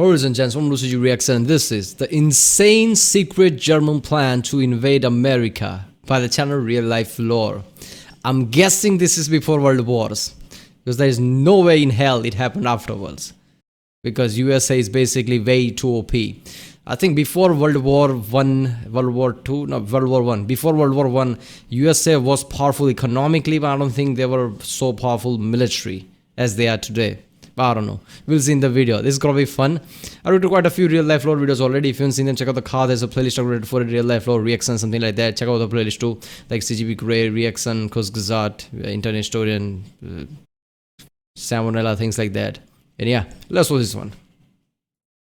Ladies and gents, welcome to CG Reaction. This is the insane secret German plan to invade America by the channel RealLifeLore. I'm guessing this is before World Wars, because there is no way in hell it happened afterwards, because USA is basically way too OP. I think before World War One, before World War One, USA was powerful economically, but I don't think they were so powerful military as they are today. I don't know. We'll see in the video. This is gonna be fun. I wrote quite a few real life lore videos already. If you haven't seen them, check out the card. There's a playlist uploaded for real life lore reaction, something like that. Check out the playlist too, like CGB Gray reaction, Kurzgesagt, Internet Historian, Salmonella, things like that. And yeah, let's watch this one.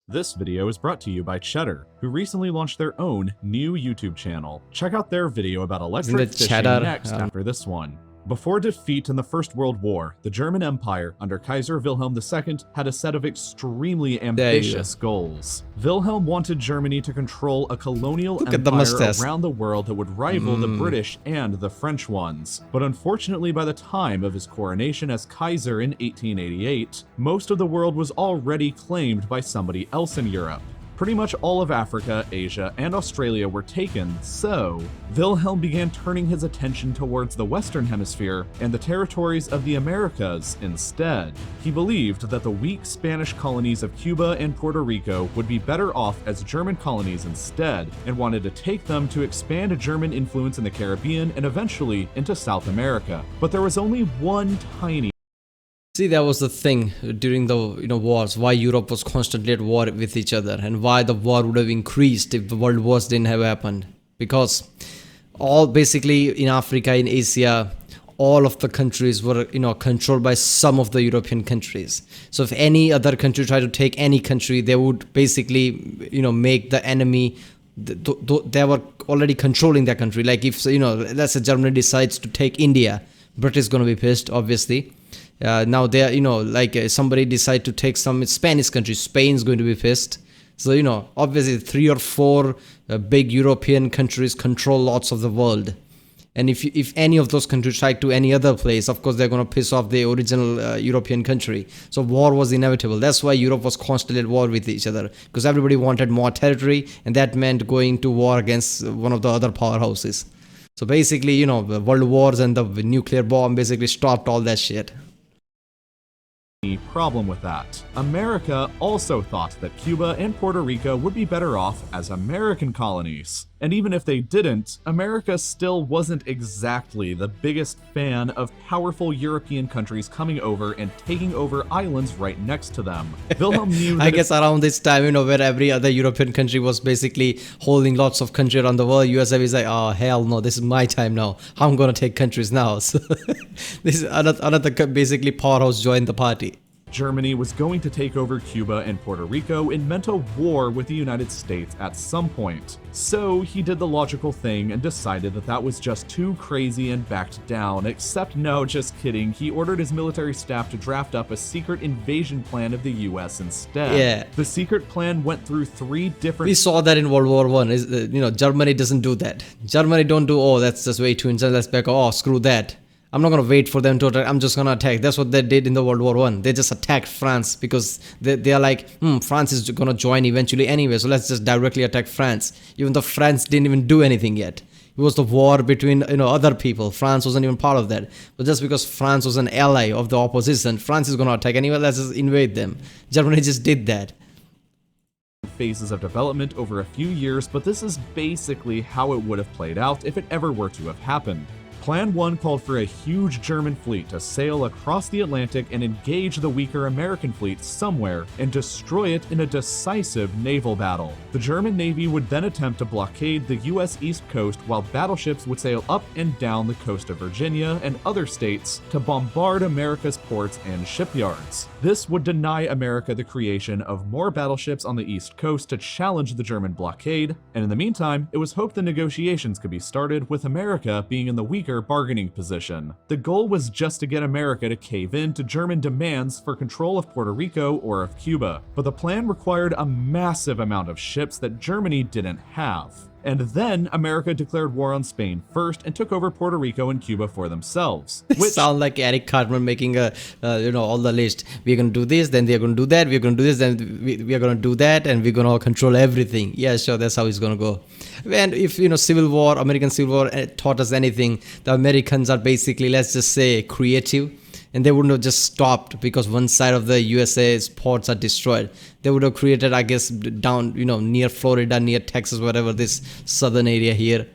This video is brought to you by Cheddar, who recently launched their own new YouTube channel. Check out their video about electric fishing next after this one. Before defeat in the First World War, the German Empire under Kaiser Wilhelm II had a set of extremely ambitious goals. Wilhelm wanted Germany to control a colonial empire around the world that would rival the British and the French ones. But unfortunately, by the time of his coronation as Kaiser in 1888, most of the world was already claimed by somebody else in Europe. Pretty much all of Africa, Asia, and Australia were taken, so Wilhelm began turning his attention towards the Western Hemisphere and the territories of the Americas instead. He believed that the weak Spanish colonies of Cuba and Puerto Rico would be better off as German colonies instead, and wanted to take them to expand German influence in the Caribbean and eventually into South America. But there was only one tiny See, that was the thing during the wars, why Europe was constantly at war with each other, and why the war would have increased if the world wars didn't have happened. Because all basically in Africa, in Asia, all of the countries were controlled by some of the European countries. So if any other country tried to take any country, they would basically make the enemy. They were already controlling that country. Like if let's say Germany decides to take India, British is gonna be pissed, obviously. Now they're somebody decide to take some Spanish country, Spain's going to be pissed. So obviously 3 or 4 big European countries control lots of the world, and if any of those countries try to any other place, of course they're going to piss off the original European country. So war was inevitable. That's why Europe was constantly at war with each other, because everybody wanted more territory, and that meant going to war against one of the other powerhouses. So basically the world wars and the nuclear bomb basically stopped all that shit. Problem with that. America also thought that Cuba and Puerto Rico would be better off as American colonies. And even if they didn't, America still wasn't exactly the biggest fan of powerful European countries coming over and taking over islands right next to them. Wilhelm knew that I guess around this time, where every other European country was basically holding lots of countries around the world, USA is like, oh hell no, this is my time now. I'm gonna take countries now. So this is another basically powerhouse joined the party. Germany was going to take over Cuba and Puerto Rico and meant a war with the United States at some point. So he did the logical thing and decided that that was just too crazy and backed down, except no, just kidding. He ordered his military staff to draft up a secret invasion plan of the US instead. Yeah. The secret plan went through 3 different... We saw that in World War One. Germany doesn't do that. Germany don't do, oh, that's just way too intense, let's back, oh, screw that. I'm not going to wait for them to attack, I'm just going to attack. That's what they did in the World War One. They just attacked France because they are like, France is going to join eventually anyway, so let's just directly attack France. Even though France didn't even do anything yet. It was the war between other people. France wasn't even part of that. But just because France was an ally of the opposition, France is going to attack anyway, let's just invade them. Germany just did that. Phases of development over a few years, but this is basically how it would have played out if it ever were to have happened. Plan 1 called for a huge German fleet to sail across the Atlantic and engage the weaker American fleet somewhere and destroy it in a decisive naval battle. The German Navy would then attempt to blockade the US East Coast, while battleships would sail up and down the coast of Virginia and other states to bombard America's ports and shipyards. This would deny America the creation of more battleships on the East Coast to challenge the German blockade, and in the meantime, it was hoped the negotiations could be started with America being in the weaker bargaining position. The goal was just to get America to cave in to German demands for control of Puerto Rico or of Cuba, but the plan required a massive amount of ships that Germany didn't have. And then America declared war on Spain first and took over Puerto Rico and Cuba for themselves. Which sound like Eric Cartman making a all the list. We're gonna do this, then they're gonna do that. We're gonna do this, then we're gonna do that, and we're gonna control everything. Yeah, sure, that's how it's gonna go. And if Civil War, American Civil War taught us anything, the Americans are basically, let's just say, creative. And they wouldn't have just stopped because one side of the USA's ports are destroyed. They would have created, I guess, down, near Florida, near Texas, whatever, this southern area here.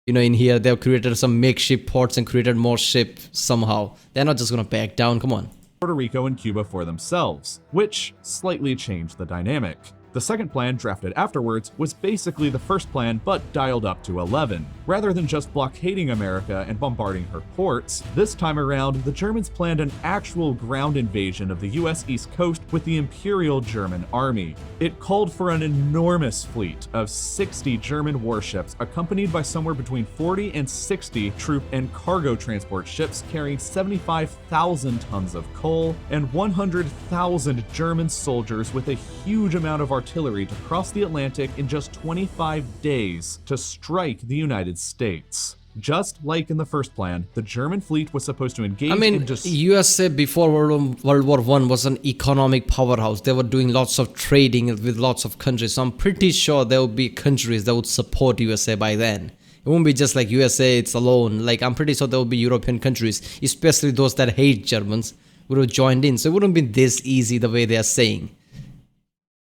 In here, they've created some makeshift ports and created more ships somehow. They're not just going to back down. Come on. Puerto Rico and Cuba for themselves, which slightly changed the dynamic. The second plan, drafted afterwards, was basically the first plan but dialed up to 11. Rather than just blockading America and bombarding her ports, this time around, the Germans planned an actual ground invasion of the US East Coast with the Imperial German Army. It called for an enormous fleet of 60 German warships, accompanied by somewhere between 40 and 60 troop and cargo transport ships carrying 75,000 tons of coal, and 100,000 German soldiers with a huge amount of artillery to cross the Atlantic in just 25 days to strike the United States. Just like in the first plan, the German fleet was supposed to engage USA before World War I was an economic powerhouse. They were doing lots of trading with lots of countries. So I'm pretty sure there would be countries that would support USA by then. It won't be just like USA, it's alone. Like, I'm pretty sure there will be European countries, especially those that hate Germans, would have joined in. So it wouldn't be this easy the way they are saying.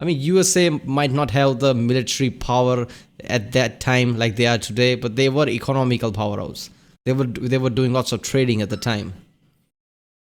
USA might not have the military power at that time like they are today, but they were economical powerhouse. They were doing lots of trading at the time.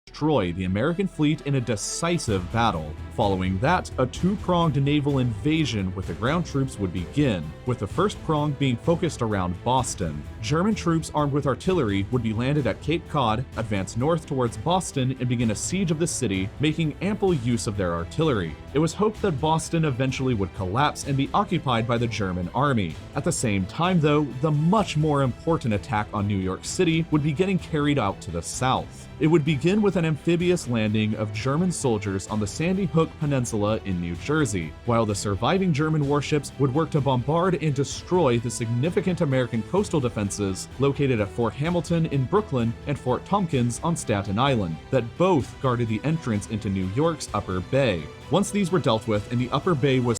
Destroy the American fleet in a decisive battle. Following that, a two-pronged naval invasion with the ground troops would begin, with the first prong being focused around Boston. German troops armed with artillery would be landed at Cape Cod, advance north towards Boston, and begin a siege of the city, making ample use of their artillery. It was hoped that Boston eventually would collapse and be occupied by the German army. At the same time, though, the much more important attack on New York City would be getting carried out to the south. It would begin with an amphibious landing of German soldiers on the Sandy Hook Peninsula in New Jersey, while the surviving German warships would work to bombard and destroy the significant American coastal defenses located at Fort Hamilton in Brooklyn and Fort Tompkins on Staten Island, that both guarded the entrance into New York's Upper Bay. Once these were dealt with and the Upper Bay was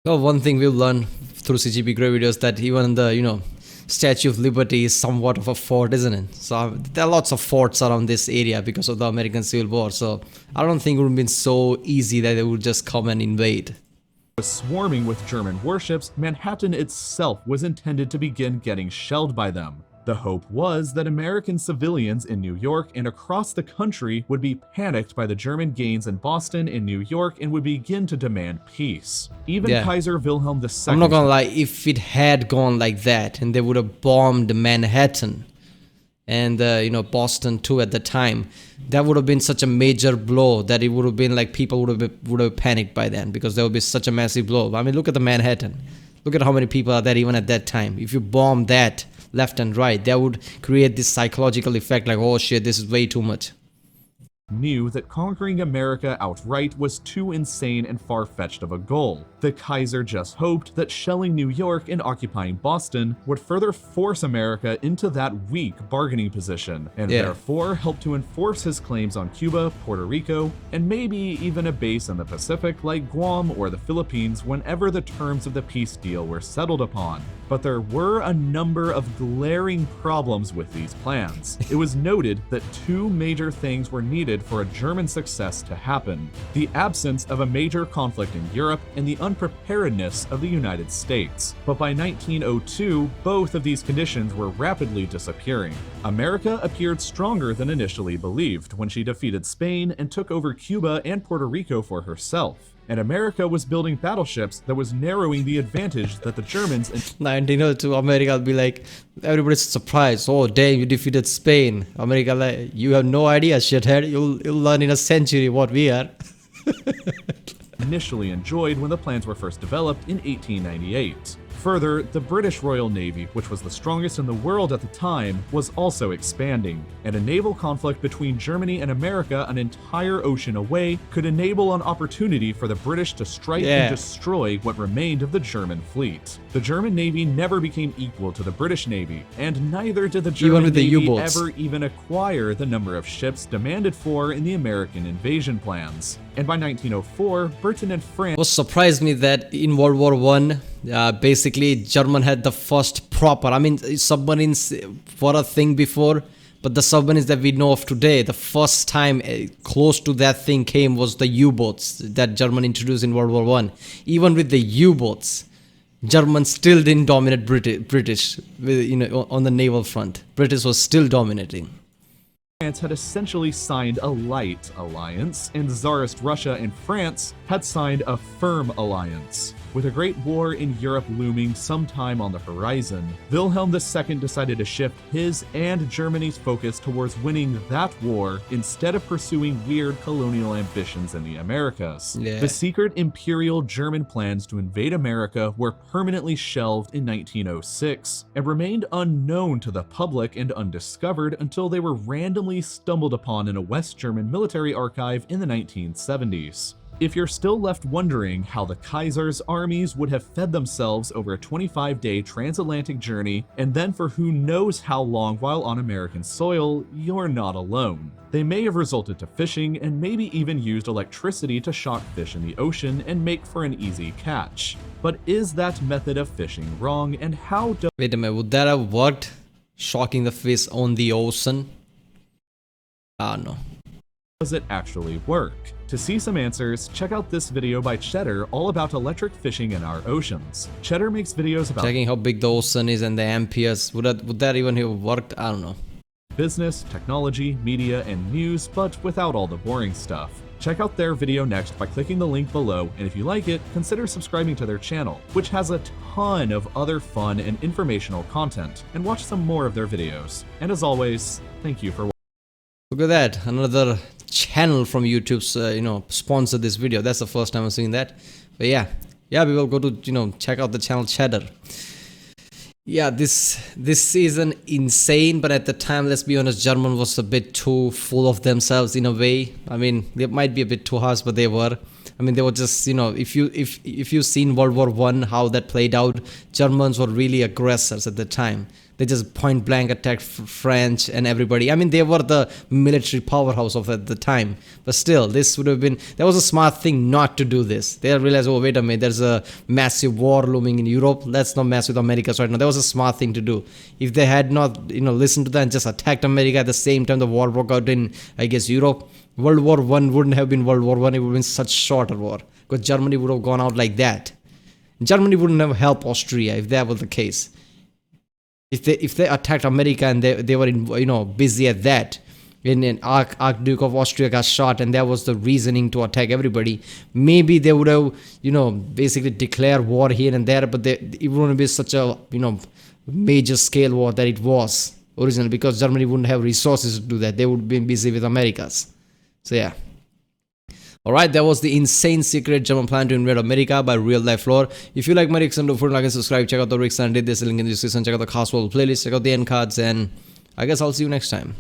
one thing we've learned through CGP Grey videos, that even the, Statue of Liberty is somewhat of a fort, isn't it? So there are lots of forts around this area because of the American Civil War. So I don't think it would have been so easy that they would just come and invade. Swarming with German warships, Manhattan itself was intended to begin getting shelled by them. The hope was that American civilians in New York and across the country would be panicked by the German gains in Boston and New York and would begin to demand peace. Even Kaiser Wilhelm II... I'm not gonna lie, if it had gone like that and they would have bombed Manhattan and Boston too at the time, that would have been such a major blow that it would have been like people would have panicked by then, because there would be such a massive blow. Look at the Manhattan. Look at how many people are there even at that time. If you bomb that left and right, that would create this psychological effect like, oh shit, this is way too much. Knew that conquering America outright was too insane and far-fetched of a goal. The Kaiser just hoped that shelling New York and occupying Boston would further force America into that weak bargaining position, and therefore help to enforce his claims on Cuba, Puerto Rico, and maybe even a base in the Pacific like Guam or the Philippines whenever the terms of the peace deal were settled upon. But there were a number of glaring problems with these plans. It was noted that two major things were needed for a German success to happen: the absence of a major conflict in Europe and the unpreparedness of the United States. But by 1902, both of these conditions were rapidly disappearing. America appeared stronger than initially believed when she defeated Spain and took over Cuba and Puerto Rico for herself. And America was building battleships that was narrowing the advantage that the Germans... 1902, America will be like, everybody's surprised. Oh, damn, you defeated Spain. America, like, you have no idea, shithead. You'll learn in a century what we are. initially enjoyed when the plans were first developed in 1898. Further, the British Royal Navy, which was the strongest in the world at the time, was also expanding, and a naval conflict between Germany and America an entire ocean away could enable an opportunity for the British to strike and destroy what remained of the German fleet. The German Navy never became equal to the British Navy, and neither did the German Navy ever even acquire the number of ships demanded for in the American invasion plans. And by 1904, Britain and France... What surprised me that in World War I, basically German had the first proper, I mean, submarines were a thing before, but the submarines that we know of today, the first time close to that thing came was the U-boats that German introduced in World War I. Even with the U-boats, Germans still didn't dominate British, on the naval front. British was still dominating. France had essentially signed a light alliance, and Tsarist Russia and France had signed a firm alliance. With a great war in Europe looming sometime on the horizon, Wilhelm II decided to shift his and Germany's focus towards winning that war instead of pursuing weird colonial ambitions in the Americas. The secret imperial German plans to invade America were permanently shelved in 1906 and remained unknown to the public and undiscovered until they were randomly stumbled upon in a West German military archive in the 1970s. If you're still left wondering how the Kaiser's armies would have fed themselves over a 25-day transatlantic journey, and then for who knows how long while on American soil, you're not alone. They may have resulted to fishing and maybe even used electricity to shock fish in the ocean and make for an easy catch. But is that method of fishing wrong, and how does... Wait a minute, would that have worked? Shocking the fish on the ocean? I don't know. Does it actually work? To see some answers, check out this video by Cheddar all about electric fishing in our oceans. Cheddar makes videos about checking how big the ocean is and the amperes. Would that even have worked? I don't know. Business, technology, media, and news, but without all the boring stuff. Check out their video next by clicking the link below, and if you like it, consider subscribing to their channel, which has a ton of other fun and informational content, and watch some more of their videos. And as always, thank you for watching. Look at that, another channel from YouTube's sponsored this video. That's the first time I'm seeing that. But yeah, we will go to check out the channel Cheddar. Yeah, this season insane, but at the time, let's be honest, German was a bit too full of themselves in a way. I mean, they might be a bit too harsh, but they were. I mean, they were just, if you've seen World War I, how that played out, Germans were really aggressors at the time. They just point blank attacked French and everybody. I mean, they were the military powerhouse of at the time. But still, this would have been, that was a smart thing not to do this. They realized, oh, wait a minute, there's a massive war looming in Europe. Let's not mess with America right now. That was a smart thing to do. If they had not, listened to that and just attacked America at the same time the war broke out in, I guess, Europe, World War I wouldn't have been World War I. It would have been such shorter war. Because Germany would have gone out like that. Germany wouldn't have helped Austria if that was the case. If they attacked America and they were busy at that, when Archduke of Austria got shot and that was the reasoning to attack everybody, maybe they would have basically declared war here and there, but it wouldn't be such a major scale war that it was originally, because Germany wouldn't have resources to do that. They would have been busy with Americas. So yeah. Alright, that was the insane secret German plan to invade America by RealLifeLore. If you like my reaction, don't forget to like and subscribe. Check out the Rick and did this link in the description. Check out the Castwell playlist. Check out the end cards, and I guess I'll see you next time.